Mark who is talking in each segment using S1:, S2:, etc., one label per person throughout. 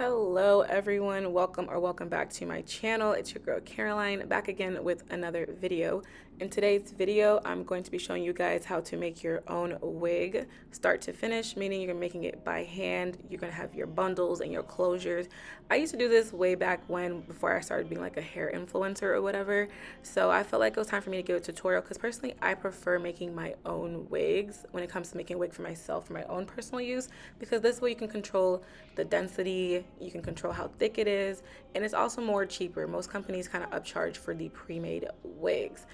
S1: Hello everyone, welcome back to my channel. It's your girl Caroline back again with another video. In today's video I'm going to be showing you guys how to make your own wig start to finish, meaning you're making it by hand. You're gonna have your bundles and your closures. I used to do this way back when, before I started being like a hair influencer or whatever, so I felt like it was time for me to give a tutorial because personally I prefer making my own wigs when it comes to making a wig for myself for my own personal use, because this way you can control the density, you can control how thick it is, and it's also more cheaper. Most companies kind of upcharge for the pre-made wigs.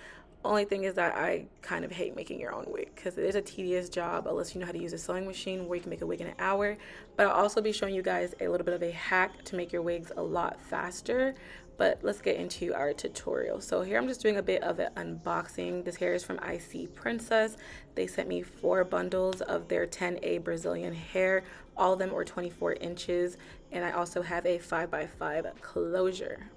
S1: Only thing is that I kind of hate making your own wig because it is a tedious job unless you know how to use a sewing machine where you can make a wig in an hour. But I'll also be showing you guys a little bit of a hack to make your wigs a lot faster. But let's get into our tutorial. So here I'm just doing a bit of an unboxing. This hair is from Isee Princess. They sent me 4 bundles of their 10A Brazilian hair. All of them were 24 inches. And I also have a 5x5 closure.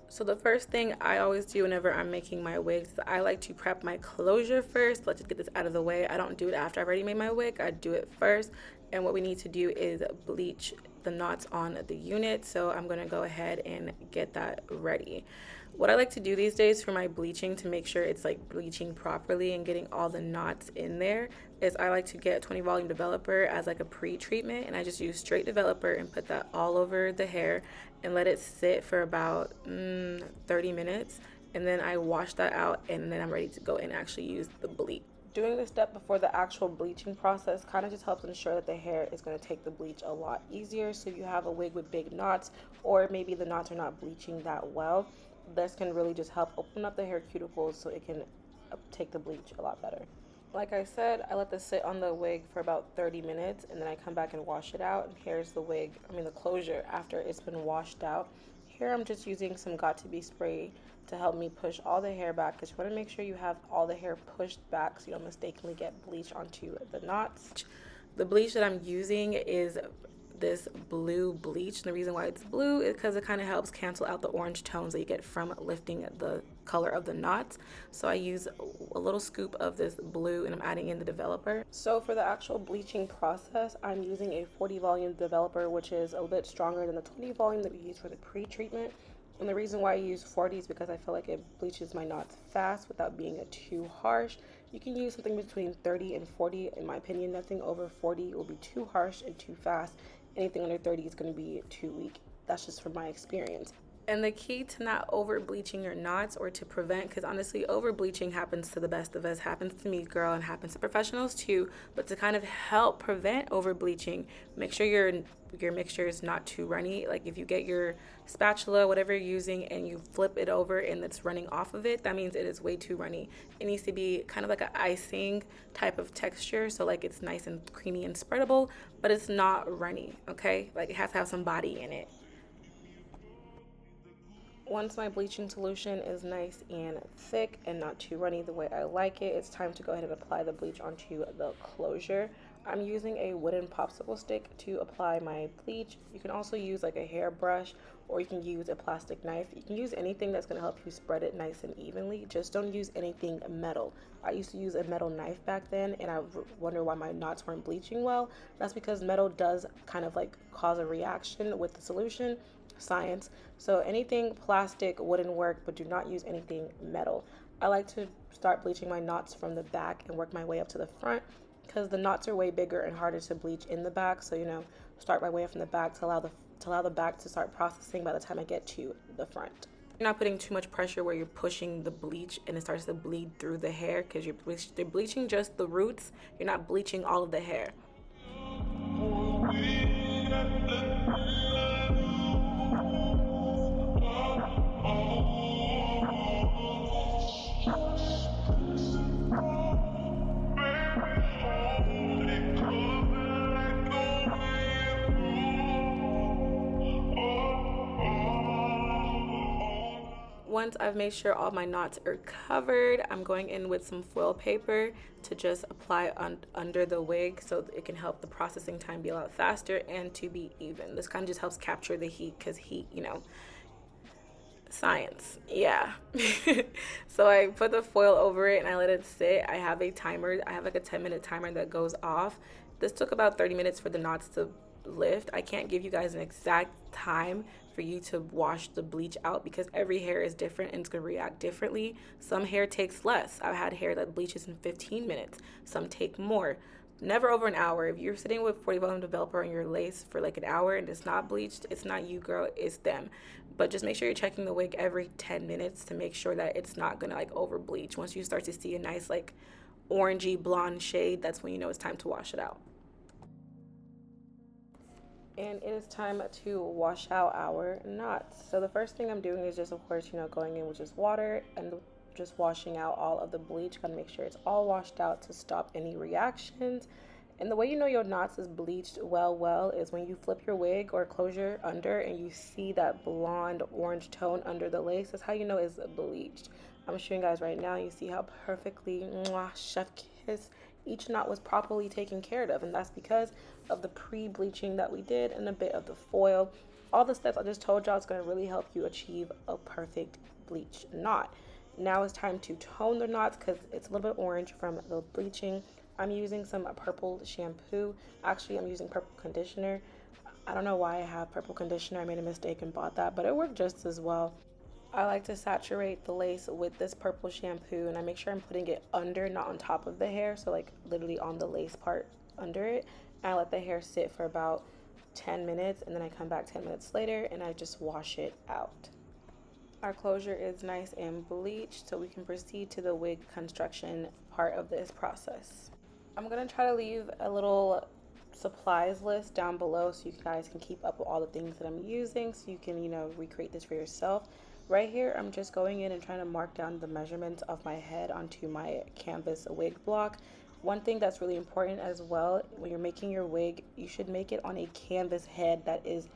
S1: So the first thing I always do whenever I'm making my wigs is I like to prep my closure first. Let's just get this out of the way. I don't do it after I've already made my wig. I do it first. And what we need to do is bleach the knots on the unit. So I'm gonna go ahead and get that ready. What I like to do these days for my bleaching to make sure it's like bleaching properly and getting all the knots in there is I like to get a 20 volume developer as like a pre-treatment, and I just use straight developer and put that all over the hair and let it sit for about 30 minutes, and then I wash that out and then I'm ready to go and actually use the bleach. Doing this step before the actual bleaching process kind of just helps ensure that the hair is going to take the bleach a lot easier. So if you have a wig with big knots, or maybe the knots are not bleaching that well, this can really just help open up the hair cuticles so it can take the bleach a lot better. Like I said, I let this sit on the wig for about 30 minutes and then I come back and wash it out. And here's the wig, the closure after it's been washed out. Here I'm just using some Got2b spray to help me push all the hair back, because you want to make sure you have all the hair pushed back so you don't mistakenly get bleach onto the knots. The bleach that I'm using is this blue bleach, and the reason why it's blue is because it kind of helps cancel out the orange tones that you get from lifting the color of the knots. So I use a little scoop of this blue and I'm adding in the developer. So for the actual bleaching process, I'm using a 40 volume developer, which is a little bit stronger than the 20 volume that we use for the pre-treatment. And the reason why I use 40 is because I feel like it bleaches my knots fast without being too harsh. You can use something between 30 and 40. In my opinion, nothing over 40 will be too harsh and too fast. Anything under 30 is going to be too weak. That's just from my experience. And the key to not over bleaching your knots, or to prevent, because honestly over bleaching happens to the best of us, happens to me, girl, and happens to professionals too, but to kind of help prevent over bleaching, make sure your mixture is not too runny. Like if you get your spatula, whatever you're using, and you flip it over and it's running off of it, that means it is way too runny. It needs to be kind of like an icing type of texture, so like it's nice and creamy and spreadable, but it's not runny, okay? Like it has to have some body in it. Once my bleaching solution is nice and thick and not too runny the way I like it, it's time to go ahead and apply the bleach onto the closure. I'm using a wooden popsicle stick to apply my bleach. You can also use like a hairbrush, or you can use a plastic knife. You can use anything that's going to help you spread it nice and evenly. Just don't use anything metal. I used to use a metal knife back then, and I wonder why my knots weren't bleaching well. That's because metal does kind of like cause a reaction with the solution. Science. So anything plastic wouldn't work, but do not use anything metal. I like to start bleaching my knots from the back and work my way up to the front, because the knots are way bigger and harder to bleach in the back. So start my way up from the back to allow the back to start processing by the time I get to the front. You're not putting too much pressure where you're pushing the bleach and it starts to bleed through the hair, because you're bleaching just the roots. You're not bleaching all of the hair. Once I've made sure all my knots are covered, I'm going in with some foil paper to just apply under the wig so it can help the processing time be a lot faster and to be even. This kind of just helps capture the heat, because heat, science, yeah. So I put the foil over it and I let it sit. I have a timer. I have like a 10-minute timer that goes off. This took about 30 minutes for the knots to lift. I can't give you guys an exact time for you to wash the bleach out because every hair is different and it's going to react differently. Some hair takes less. I've had hair that bleaches in 15 minutes. Some take more. Never over an hour. If you're sitting with 40 volume developer on your lace for like an hour and it's not bleached, it's not you, girl, it's them. But just make sure you're checking the wig every 10 minutes to make sure that it's not gonna like over bleach. Once you start to see a nice like orangey blonde shade, that's when you know it's time to wash it out. And it is time to wash out our knots. So the first thing I'm doing is just, of course, going in with just water and just washing out all of the bleach. Gotta make sure it's all washed out to stop any reactions. And the way you know your knots is bleached well is when you flip your wig or closure under and you see that blonde orange tone under the lace. That's how you know it's bleached. I'm showing you guys right now. You see how perfectly chef kiss each knot was properly taken care of, and that's because of the pre-bleaching that we did and a bit of the foil. All the steps I just told y'all is going to really help you achieve a perfect bleach knot. Now it's time to tone the knots because it's a little bit orange from the bleaching. I'm using some purple shampoo. Actually, I'm using purple conditioner. I don't know why I have purple conditioner. I made a mistake and bought that, but it worked just as well. I like to saturate the lace with this purple shampoo, and I make sure I'm putting it under, not on top of the hair, so like literally on the lace part under it. And I let the hair sit for about 10 minutes, and then I come back 10 minutes later and I just wash it out. Our closure is nice and bleached, so we can proceed to the wig construction part of this process. I'm gonna try to leave a little supplies list down below so you guys can keep up with all the things that I'm using, so you can recreate this for yourself. Right here, I'm just going in and trying to mark down the measurements of my head onto my canvas wig block. One thing that's really important as well, when you're making your wig, you should make it on a canvas head that is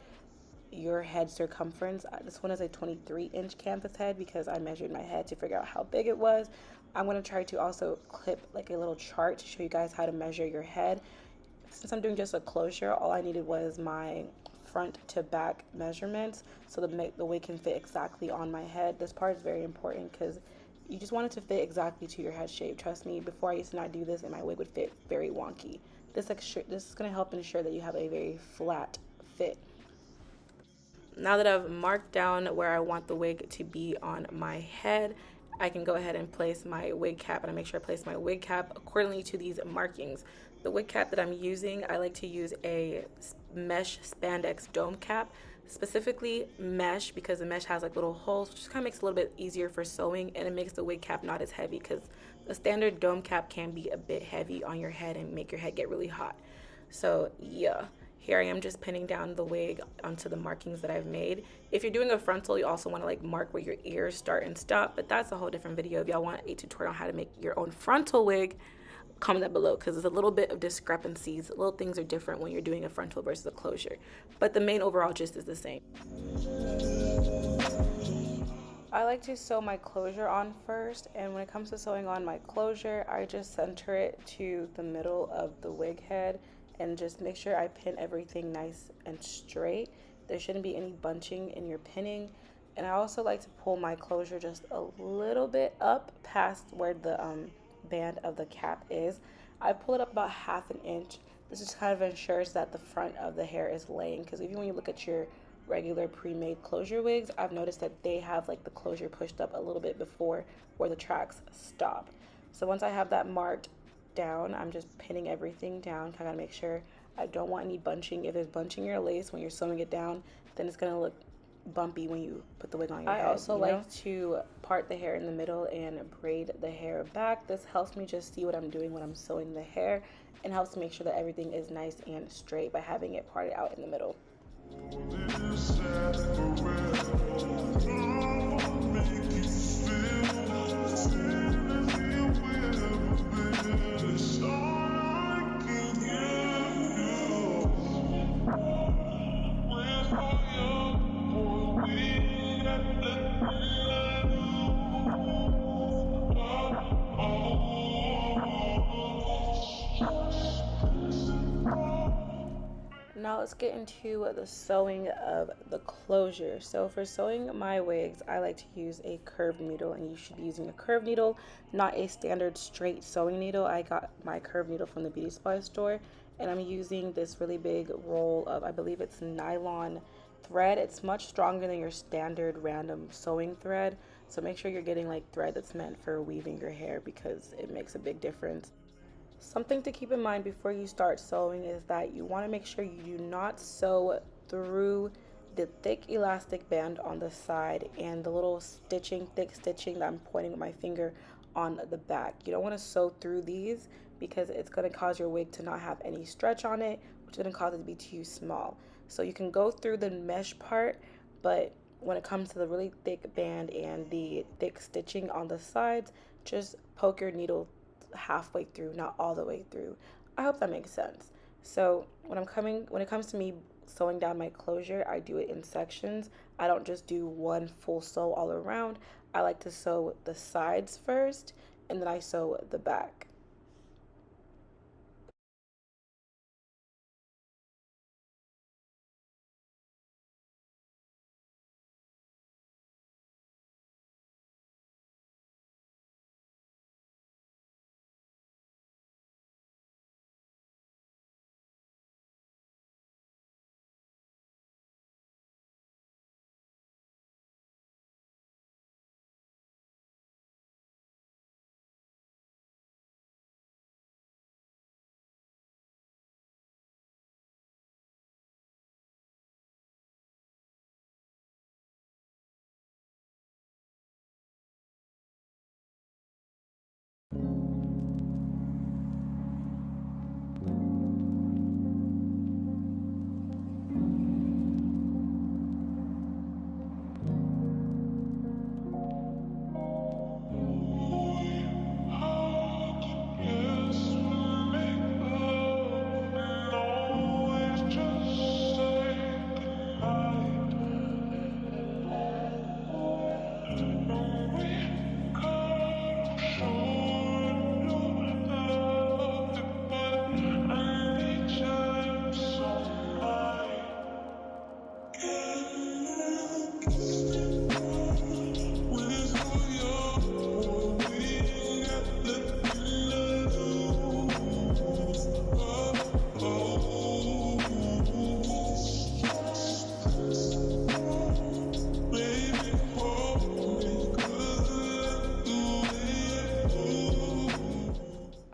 S1: your head circumference. This one is a 23-inch canvas head because I measured my head to figure out how big it was. I'm going to try to also clip like a little chart to show you guys how to measure your head. Since I'm doing just a closure, all I needed was my front to back measurements so the wig can fit exactly on my head. This part is very important because you just want it to fit exactly to your head shape. Trust me, before I used to not do this and my wig would fit very wonky. This is going to help ensure that you have a very flat fit. Now that I've marked down where I want the wig to be on my head, I can go ahead and place my wig cap, and I make sure I place my wig cap accordingly to these markings. The wig cap that I'm using, I like to use a mesh spandex dome cap, specifically mesh because the mesh has like little holes, which just kind of makes it a little bit easier for sewing, and it makes the wig cap not as heavy because the standard dome cap can be a bit heavy on your head and make your head get really hot. So yeah, here I am just pinning down the wig onto the markings that I've made. If you're doing a frontal, you also want to like mark where your ears start and stop, but that's a whole different video. If y'all want a tutorial on how to make your own frontal wig, comment that below because there's a little bit of discrepancies. Little things are different when you're doing a frontal versus a closure, but the main overall gist is the same. I like to sew my closure on first, and when it comes to sewing on my closure, I just center it to the middle of the wig head and just make sure I pin everything nice and straight. There shouldn't be any bunching in your pinning. And I also like to pull my closure just a little bit up past where the band of the cap is. I pull it up about 1/2 inch. This just kind of ensures that the front of the hair is laying, because even when you look at your regular pre-made closure wigs, I've noticed that they have like the closure pushed up a little bit before where the tracks stop. So once I have that marked down, I'm just pinning everything down. I gotta make sure I don't want any bunching. If there's bunching in your lace when you're sewing it down, then it's gonna look bumpy when you put the wig on your head. I also like to part the hair in the middle and braid the hair back. This helps me just see what I'm doing when I'm sewing the hair and helps make sure that everything is nice and straight by having it parted out in the middle. Now let's get into the sewing of the closure. So for sewing my wigs, I like to use a curved needle, and you should be using a curved needle, not a standard straight sewing needle. I got my curved needle from the beauty supply store, And I'm using this really big roll of, I believe it's nylon thread. It's much stronger than your standard random sewing thread, so make sure you're getting like thread that's meant for weaving your hair because it makes a big difference. Something to keep in mind before you start sewing is that you want to make sure you do not sew through the thick elastic band on the side and the little stitching, thick stitching that I'm pointing with my finger on the back. You don't want to sew through these because it's going to cause your wig to not have any stretch on it, which is going to cause it to be too small. So you can go through the mesh part, but when it comes to the really thick band and the thick stitching on the sides, just poke your needle halfway through, not all the way through. I hope that makes sense. So when it comes to me sewing down my closure, I do it in sections. I don't just do one full sew all around. I like to sew the sides first and then I sew the back.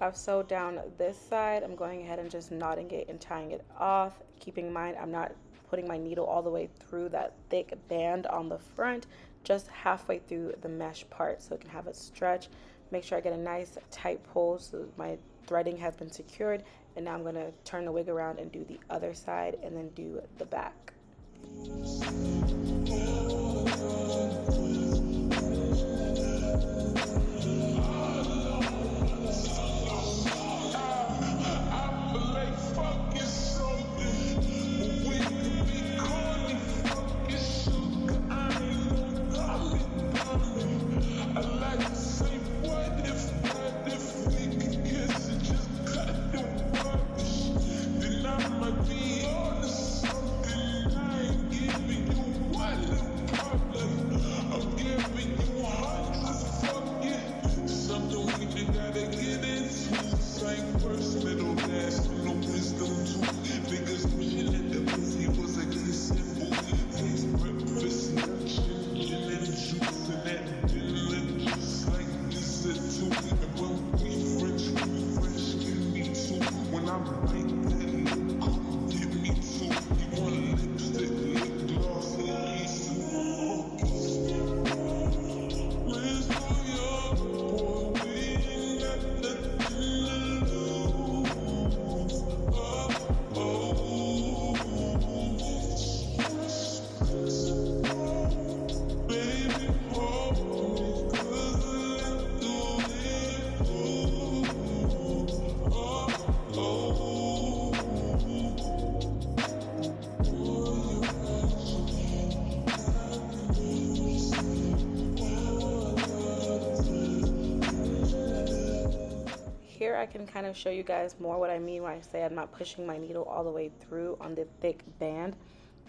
S1: I've sewed down this side. I'm going ahead and just knotting it and tying it off. Keeping in mind, I'm not putting my needle all the way through that thick band on the front, just halfway through the mesh part so it can have a stretch. Make sure I get a nice tight pull so my threading has been secured. And now I'm going to turn the wig around and do the other side and then do the back. Here I can kind of show you guys more what I mean when I say I'm not pushing my needle all the way through on the thick band.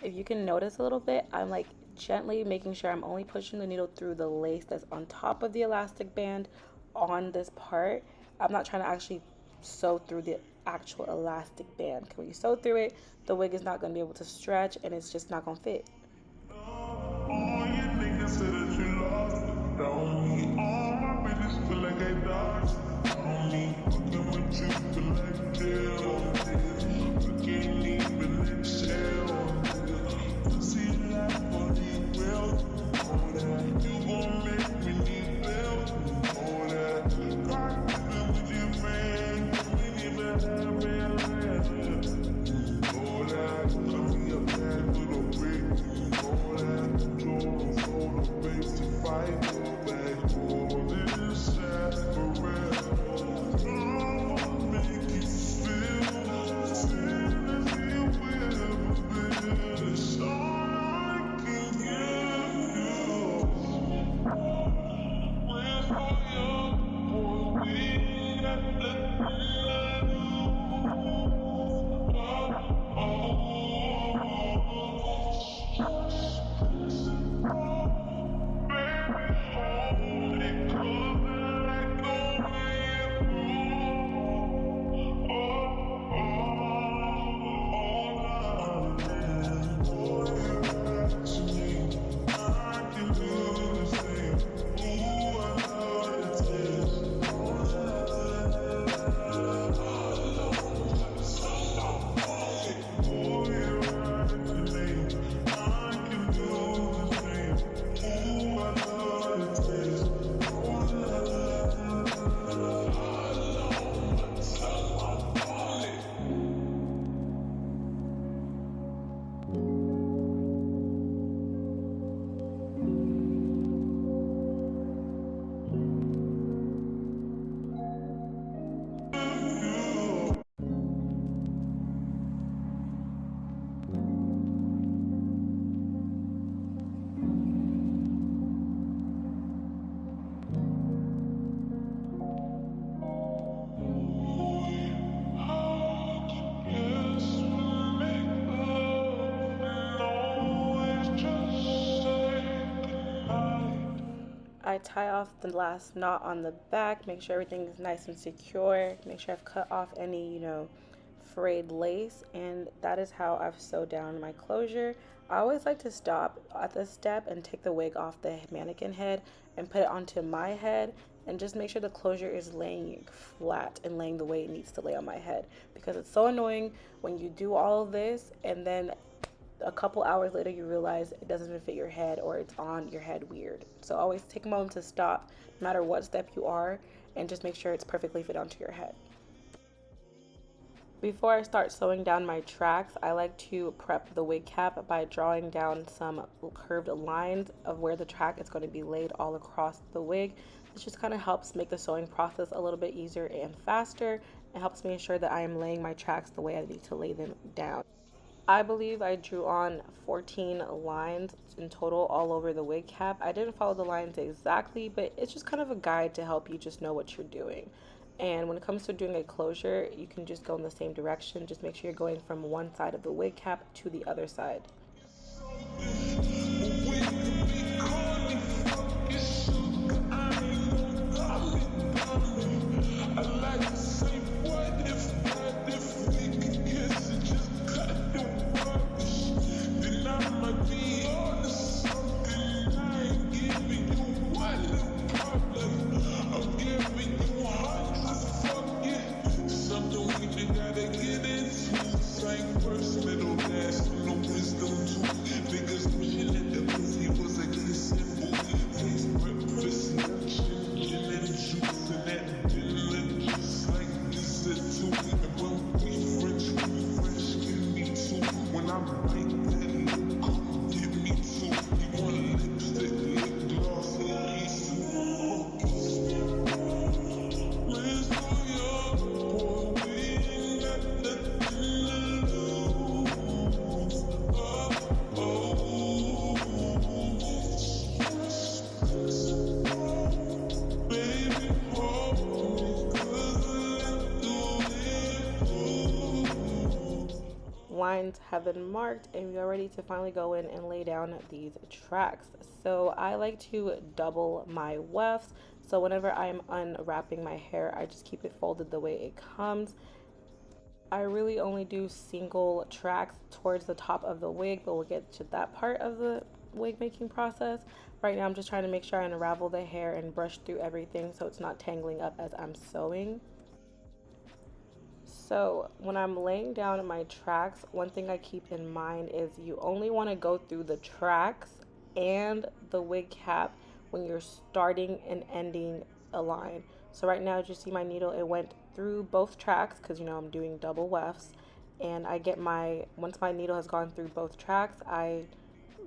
S1: If you can notice a little bit, I'm like gently making sure I'm only pushing the needle through the lace that's on top of the elastic band on this part. I'm not trying to actually sew through the actual elastic band. When you sew through it, the wig is not going to be able to stretch and it's just not going to fit. I tie off the last knot on the back, make sure everything is nice and secure, make sure I've cut off any, frayed lace, and that is how I've sewed down my closure. I always like to stop at this step and take the wig off the mannequin head and put it onto my head and just make sure the closure is laying flat and laying the way it needs to lay on my head, because it's so annoying when you do all of this and then a couple hours later you realize it doesn't even fit your head or it's on your head weird. So always take a moment to stop no matter what step you are and just make sure it's perfectly fit onto your head. Before I start sewing down my tracks, I like to prep the wig cap by drawing down some curved lines of where the track is going to be laid all across the wig. This just kind of helps make the sewing process a little bit easier and faster. It helps me ensure that I am laying my tracks the way I need to lay them down. I believe I drew on 14 lines in total all over the wig cap. I didn't follow the lines exactly, but it's just kind of a guide to help you just know what you're doing. And when it comes to doing a closure, you can just go in the same direction. Just make sure you're going from one side of the wig cap to the other side. Lines have been marked and we are ready to finally go in and lay down these tracks. So I like to double my wefts, so whenever I'm unwrapping my hair I just keep it folded the way it comes. I really only do single tracks towards the top of the wig, but we'll get to that part of the wig making process. Right now I'm just trying to make sure I unravel the hair and brush through everything so it's not tangling up as I'm sewing. So when I'm laying down my tracks, one thing I keep in mind is you only want to go through the tracks and the wig cap when you're starting and ending a line. So right now, as you see my needle, it went through both tracks because, you know, I'm doing double wefts. And I get once my needle has gone through both tracks, I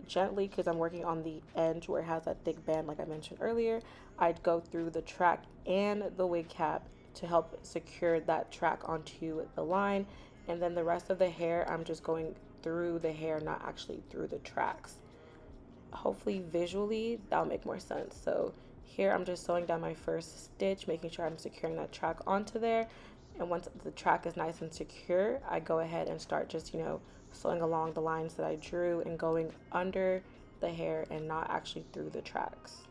S1: gently, because I'm working on the edge where it has that thick band like I mentioned earlier, I'd go through the track and the wig cap to help secure that track onto the line. And then the rest of the hair, I'm just going through the hair, not actually through the tracks. Hopefully visually that'll make more sense. So here I'm just sewing down my first stitch, making sure I'm securing that track onto there. And once the track is nice and secure, I go ahead and start just, you know, sewing along the lines that I drew and going under the hair and not actually through the tracks.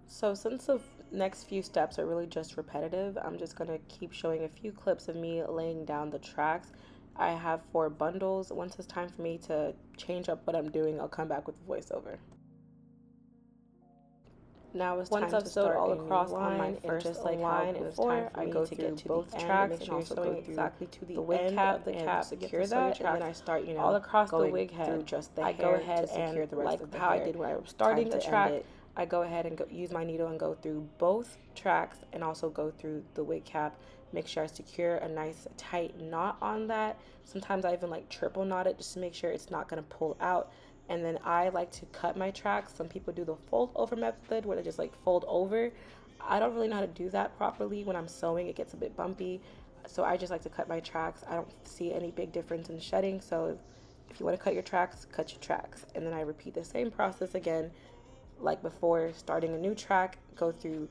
S1: So since the next few steps are really just repetitive, I'm just going to keep showing a few clips of me laying down the tracks. I have 4 bundles. Once it's time for me to change up what I'm doing, I'll come back with the voiceover. Now it's time to start all across on my first just like line and before I go through both tracks and also go exactly to the wig cap, the cap, secure that, and then I start, you know, all across the wig head. Just the hair, I go ahead and secure the rest of the hair. How I did when I was starting the track, I go ahead and use my needle and go through both tracks and also go through the wig cap. Make sure I secure a nice tight knot on that. Sometimes I even like triple knot it just to make sure it's not going to pull out. And then I like to cut my tracks. Some people do the fold over method where they just like fold over. I don't really know how to do that properly. When I'm sewing, it gets a bit bumpy. So I just like to cut my tracks. I don't see any big difference in shedding. So if you want to cut your tracks, cut your tracks. And then I repeat the same process again. Like before, starting a new track, go through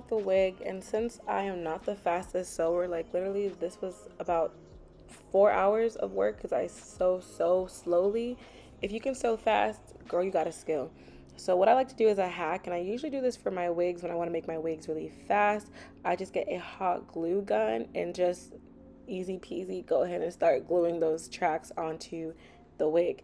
S1: out the wig, and since I am not the fastest sewer, like literally this was about 4 hours of work because I sew so slowly. If you can sew fast, girl, you got a skill. So what I like to do is a hack, and I usually do this for my wigs when I want to make my wigs really fast. I just get a hot glue gun and just easy peasy go ahead and start gluing those tracks onto the wig.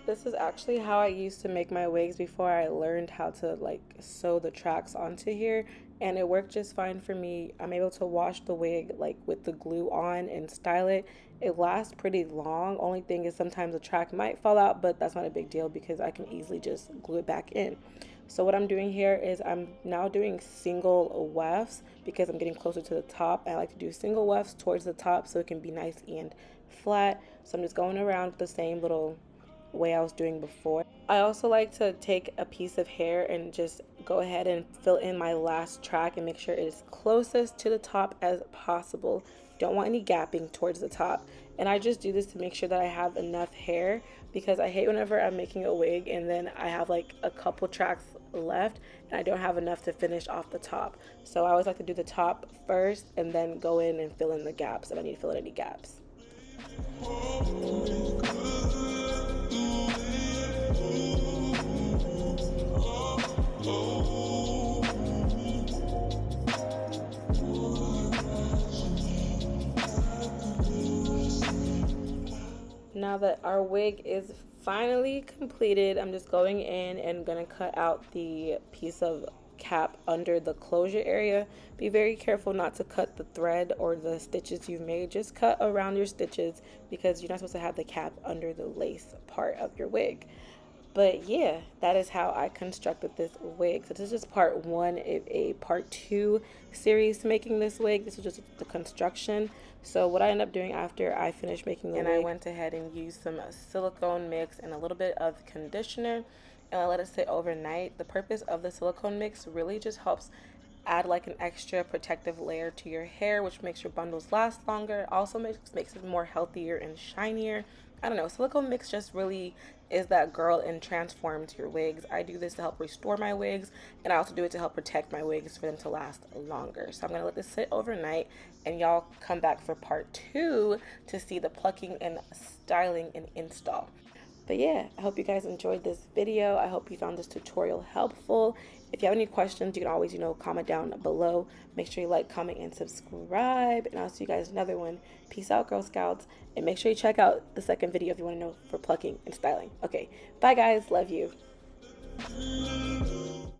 S1: This is actually how I used to make my wigs before I learned how to like sew the tracks onto here, and it worked just fine for me. I'm able to wash the wig like with the glue on and style it. It lasts pretty long. Only thing is sometimes the track might fall out, but that's not a big deal because I can easily just glue it back in. So what I'm doing here is I'm now doing single wefts because I'm getting closer to the top. I like to do single wefts towards the top so it can be nice and flat. So I'm just going around with the same little way I was doing before. I also like to take a piece of hair and just go ahead and fill in my last track and make sure it is closest to the top as possible. Don't want any gapping towards the top. And I just do this to make sure that I have enough hair, because I hate whenever I'm making a wig and then I have like a couple tracks left and I don't have enough to finish off the top. So I always like to do the top first and then go in and fill in the gaps if I need to fill in any gaps. Now that our wig is finally completed, I'm just going in and gonna cut out the piece of cap under the closure area. Be very careful not to cut the thread or the stitches you've made. Just cut around your stitches because you're not supposed to have the cap under the lace part of your wig. But yeah, that is how I constructed this wig. So this is just part one of a part two series to making this wig. This was just the construction. So what I ended up doing after I finished making the wig, I went ahead and used some silicone mix and a little bit of conditioner, and I let it sit overnight. The purpose of the silicone mix really just helps add like an extra protective layer to your hair, which makes your bundles last longer. Also makes it more healthier and shinier. I don't know, silicone mix just really is that girl and transforms your wigs. I do this to help restore my wigs, and I also do it to help protect my wigs for them to last longer. So I'm gonna let this sit overnight, and y'all come back for part two to see the plucking and styling and install. But yeah, I hope you guys enjoyed this video. I hope you found this tutorial helpful. If you have any questions, you can always, comment down below. Make sure you like, comment, and subscribe. And I'll see you guys in another one. Peace out, Girl Scouts. And make sure you check out the second video if you want to know for plucking and styling. Okay, bye guys. Love you.